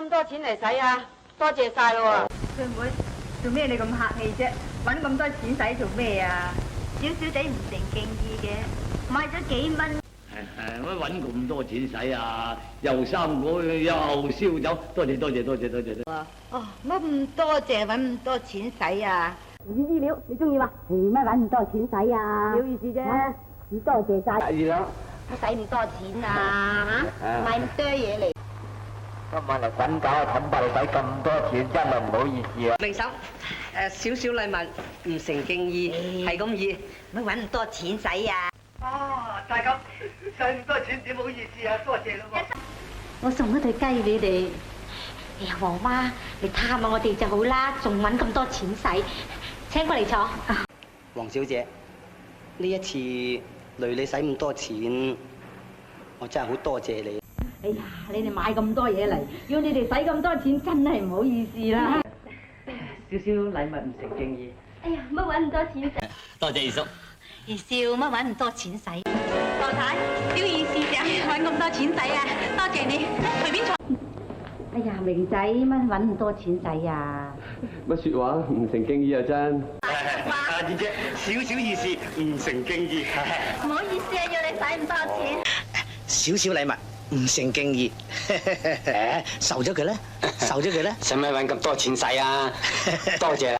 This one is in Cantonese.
咁多錢嚟使啊？多謝晒咯妹妹，做咩你咁客氣啫？揾咁多錢使做咩啊？少少地唔成敬意嘅，買咗幾蚊。乜揾咁多錢使啊？又生果又燒酒，多謝多謝多謝多謝。哦，乜咁多謝揾咁多錢使啊？唔知資料，你中意嘛？乜揾咁多錢使啊？小意思啫。唔多謝晒。係啦，使咁多錢啊？嚇，買咁多嘢嚟。今晚嚟滾搞啊！氹爆你使咁多錢，真係唔好意思啊！明手，少少禮物唔成敬意，係咁意，乜揾咁多錢使啊？哦，大咁使咁多錢點好意思啊？多謝咯喎！我送咗對雞你哋。哎呀，黃媽，你探下我哋就好啦，仲揾咁多錢使，請過嚟坐。黃小姐，呢一次累你使咁多錢，我真係好多謝你。哎呀，你哋買咁多嘢嚟，要你哋使咁多錢，真係唔好意思啦。少少禮物唔成敬意。哎呀，乜揾咁多錢使？多謝二叔。二少乜揾咁多錢使？羅太，小意思啫，揾咁多錢使啊！多謝你，隨便坐。哎呀，明仔乜揾咁多錢使啊？乜説話唔成敬意啊真？阿燕姐，少少意思唔成敬意。唔好意思啊，要你使咁多錢。少少禮物唔成敬意，受咗佢啦，受咗佢啦。使咪揾咁多錢使啊？多謝。